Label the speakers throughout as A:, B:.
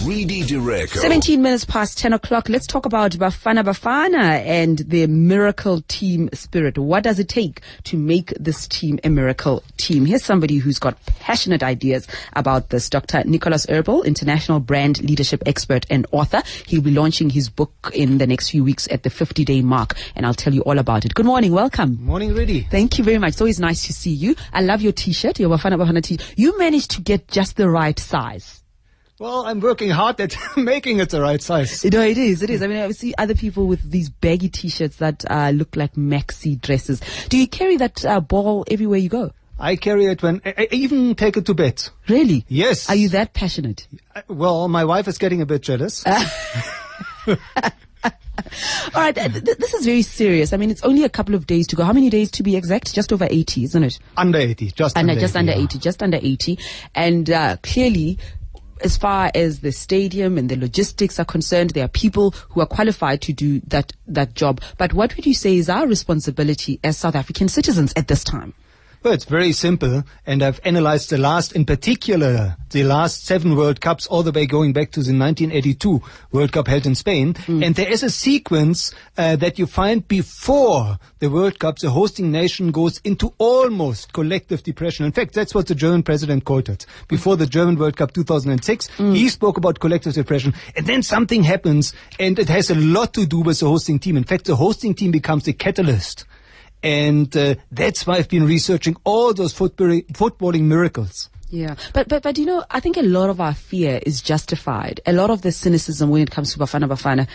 A: Redi Direko.
B: 17 minutes past 10 o'clock. Let's talk about Bafana and their miracle team spirit. What does it take to make this team a miracle team? Here's somebody who's got passionate ideas about this. Dr. Nikolaus, international brand leadership expert and author. He'll be launching his book in the next few weeks at the 50-day mark, and I'll tell you all about it. Good morning. Welcome.
C: Morning, Redi.
B: Thank you very much. It's always nice to see you. I love your T-shirt, your Bafana T-shirt. You managed to get just the right size.
C: Well, I'm working hard at making it the right size.
B: No, it is. I mean, I see other people with these baggy T-shirts that look like maxi dresses. Do you carry that ball everywhere you go?
C: I carry it when I even take it to bed.
B: Really?
C: Yes.
B: Are you that passionate?
C: Well, my wife is getting a bit jealous.
B: All right, this is very serious. I mean, it's only a couple of days to go. How many days to be exact? Just over 80, isn't it?
C: Under 80, just under
B: 80. And clearly, as far as the stadium and the logistics are concerned, there are people who are qualified to do that job. But what would you say is our responsibility as South African citizens at this time?
C: Well, it's very simple, and I've analyzed the last 7 World Cups, all the way going back to the 1982 World Cup held in Spain. And there is a sequence that you find before the World Cup. The hosting nation goes into almost collective depression. In fact, that's what the German president called it. Before the German World Cup 2006, he spoke about collective depression. And then something happens, and it has a lot to do with the hosting team. In fact, the hosting team becomes the catalyst. And that's why I've been researching all those footballing miracles.
B: Yeah, but you know, I think a lot of our fear is justified. A lot of the cynicism when it comes to Bafana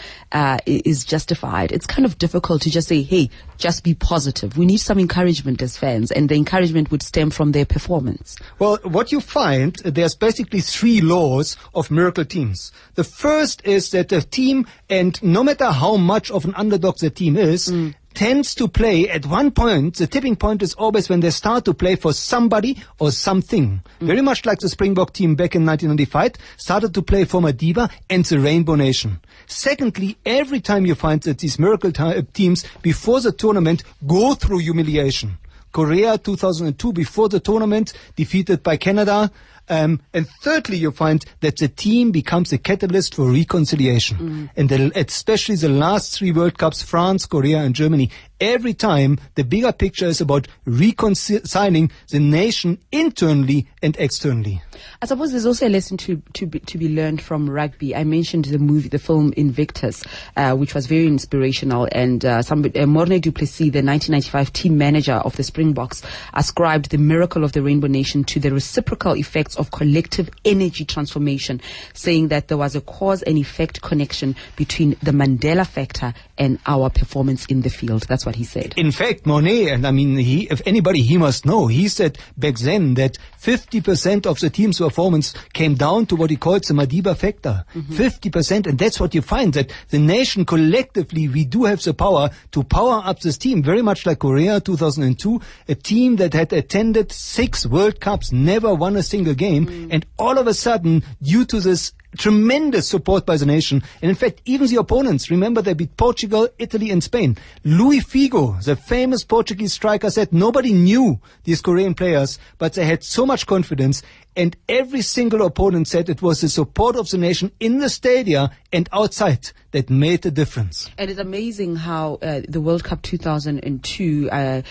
B: is justified. It's kind of difficult to just say, hey, just be positive. We need some encouragement as fans, and the encouragement would stem from their performance.
C: Well, what you find, there's basically 3 laws of miracle teams. The first is that the team, and no matter how much of an underdog the team is, tends to play at one point. The tipping point is always when they start to play for somebody or something. Very much like the Springbok team back in 1995 started to play for Madiba and the Rainbow Nation. Secondly, every time you find that these miracle teams before the tournament go through humiliation. Korea 2002 before the tournament, defeated by Canada. And thirdly, you find that the team becomes a catalyst for reconciliation. And especially the last 3 World Cups, France, Korea and Germany, every time the bigger picture is about reconciling the nation internally and externally.
B: I suppose there's also a lesson to be learned from rugby. I mentioned the film Invictus, which was very inspirational, and Morne du Plessis, the 1995 team manager of the Springboks, ascribed the miracle of the Rainbow Nation to the reciprocal effects of collective energy transformation, saying that there was a cause and effect connection between the Mandela factor and our performance in the field. That's what he said.
C: In fact, Monet, and I mean, if anybody, he must know, he said back then that 50% of the team's performance came down to what he calls the Madiba factor. 50%, and that's what you find, that the nation collectively, we do have the power to power up this team, very much like Korea 2002, a team that had attended 6 World Cups, never won a single game, and all of a sudden, due to this tremendous support by the nation, and in fact even the opponents, remember they beat Portugal, Italy and Spain. Luis Figo, the famous Portuguese striker, said nobody knew these Korean players, but they had so much confidence, and every single opponent said it was the support of the nation in the stadia and outside that made the difference.
B: And it's amazing how the World Cup 2002,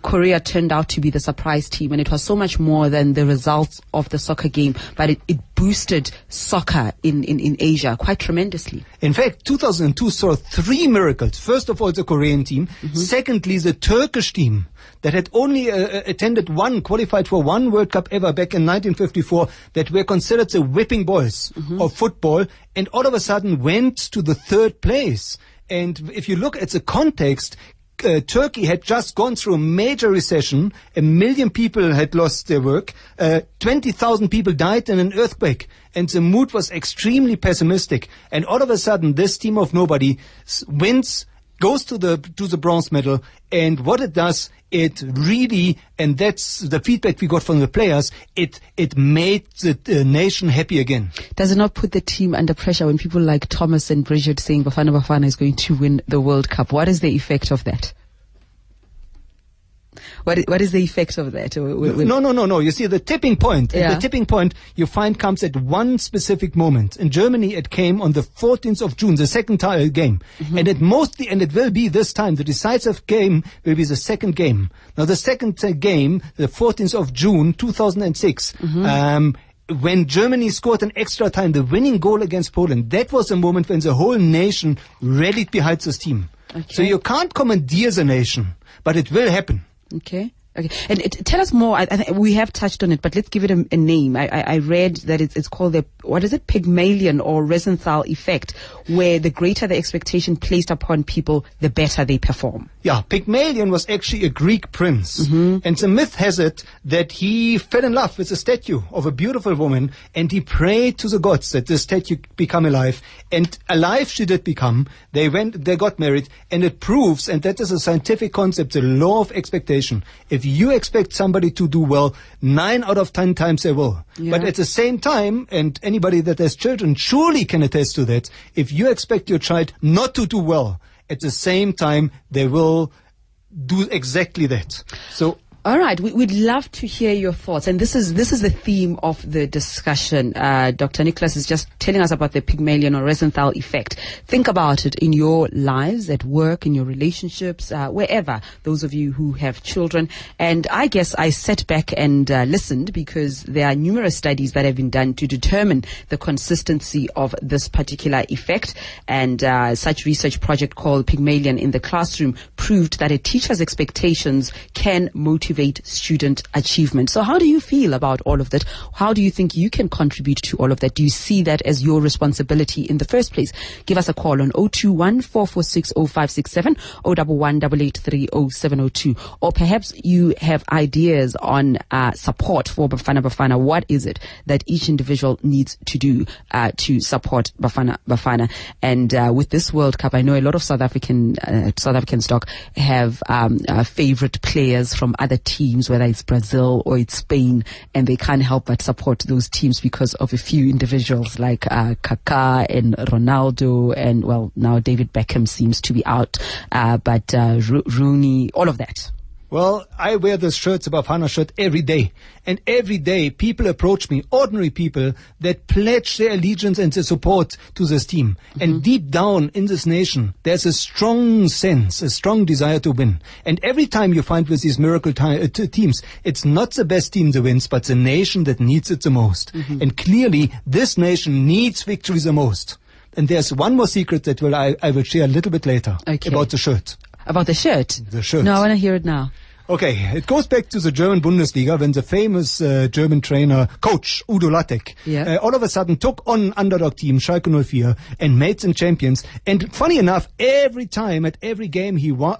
B: Korea turned out to be the surprise team, and it was so much more than the results of the soccer game, but it boosted soccer in Asia quite tremendously.
C: In fact, 2002 saw 3 miracles. First of all, the Korean team. Secondly, the Turkish team that had only qualified for 1 World Cup ever back in 1954, that were considered the whipping boys of football, and all of a sudden went to the 3rd place. And if you look at the context, Turkey had just gone through a major recession. 1 million people had lost their work. 20,000 people died in an earthquake. And the mood was extremely pessimistic. And all of a sudden, this team of nobody wins, goes to the bronze medal. And what it does, it really, and that's the feedback we got from the players, it made the nation happy again.
B: Does it not put the team under pressure when people like Thomas and Bridget saying Bafana is going to win the World Cup? What is the effect of that? What is the effect of that?
C: No. You see, the tipping point, the tipping point you find comes at one specific moment. In Germany, it came on the 14th of June, the second game. And it will be this time, the decisive game will be the second game. Now, the second game, the 14th of June, 2006, when Germany scored an extra time, the winning goal against Poland, that was the moment when the whole nation rallied behind this team. Okay. So you can't commandeer the nation, but it will happen.
B: Okay. And tell us more. I think we have touched on it, but let's give it a name. I read that it's called the, Pygmalion or Rosenthal effect, where the greater the expectation placed upon people, the better they perform.
C: Yeah, Pygmalion was actually a Greek prince. And the myth has it that he fell in love with a statue of a beautiful woman, and he prayed to the gods that the statue become alive. And alive she did become. They got married, and it proves, and that is a scientific concept, the law of expectation. If you expect somebody to do well, 9 out of 10 times they will. Yeah. But at the same time, and anybody that has children surely can attest to that, if you expect your child not to do well, at the same time, they will do exactly that. So,
B: all right, we'd love to hear your thoughts, and this is the theme of the discussion. Dr. Nikolaus is just telling us about the Pygmalion or Rosenthal effect. Think about it in your lives, at work, in your relationships, wherever. Those of you who have children, and I guess I sat back and listened, because there are numerous studies that have been done to determine the consistency of this particular effect. And such research project called Pygmalion in the Classroom proved that a teacher's expectations can motivate student achievement. So how do you feel about all of that? How do you think you can contribute to all of that? Do you see that as your responsibility in the first place? Give us a call on 021 446 0567 011 883 0702. Or perhaps you have ideas on support for Bafana. What is it that each individual needs to do to support Bafana? And with this World Cup, I know a lot of South African stock have favorite players from other teams, whether it's Brazil or it's Spain, and they can't help but support those teams because of a few individuals like Kaká and Ronaldo, and well, now David Beckham seems to be out, but Rooney, all of that.
C: Well, I wear this Bafana shirt every day. And every day people approach me, ordinary people, that pledge their allegiance and their support to this team. And deep down in this nation, there's a strong sense, a strong desire to win. And every time you find with these miracle teams, it's not the best team that wins, but the nation that needs it the most. And clearly, this nation needs victory the most. And there's one more secret that I will share a little bit later about the shirt.
B: About the shirt?
C: The shirt.
B: No, I want to hear it now.
C: Okay, it goes back to the German Bundesliga when the famous German coach Udo Lattek, all of a sudden took on underdog team Schalke 04 and made them champions. And funny enough, every time at every game he wore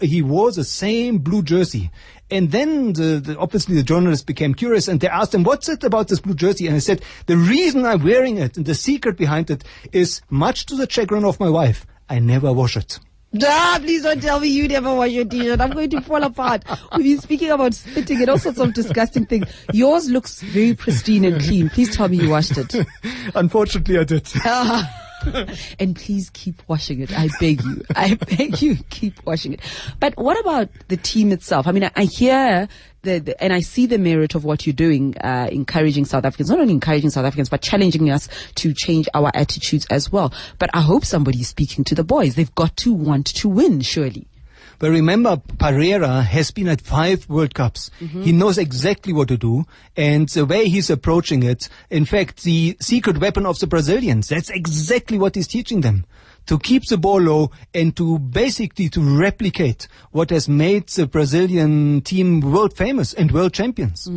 C: the same blue jersey. And then obviously the journalists became curious, and they asked him, what's it about this blue jersey? And he said, the reason I'm wearing it and the secret behind it is, much to the chagrin of my wife, I never wash it.
B: Please don't tell me you never wash your t-shirt. I'm going to fall apart. We've been speaking about spitting and all sorts of disgusting things. Yours looks very pristine and clean. Please tell me you washed it.
C: Unfortunately, I did.
B: And please keep washing it. I beg you. I beg you, keep washing it. But what about the team itself? I mean, I hear and I see the merit of what you're doing, encouraging South Africans, not only encouraging South Africans, but challenging us to change our attitudes as well. But I hope somebody's speaking to the boys. They've got to want to win, surely.
C: But remember, Pereira has been at 5 World Cups. He knows exactly what to do, and the way he's approaching it, in fact, the secret weapon of the Brazilians, that's exactly what he's teaching them. To keep the ball low and to basically to replicate what has made the Brazilian team world famous and world champions.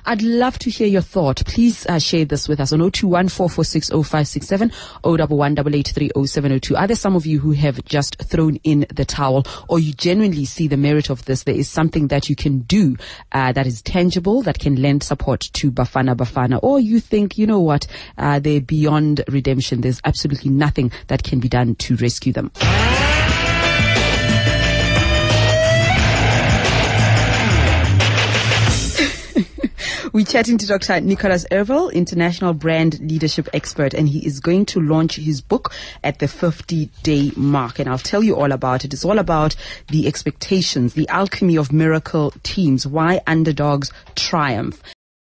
B: I'd love to hear your thought. Please share this with us on 021 446 0567 011 883 0702. Are there some of you who have just thrown in the towel, or you genuinely see the merit of this? There is something that you can do that is tangible, that can lend support to Bafana, or you think, you know what, they're beyond redemption. There's absolutely nothing that can be done to rescue them. We're chatting to Dr. Nikolaus Eberl, international brand leadership expert, and he is going to launch his book at the 50-day mark. And I'll tell you all about it. It's all about the expectations, the alchemy of miracle teams, why underdogs triumph.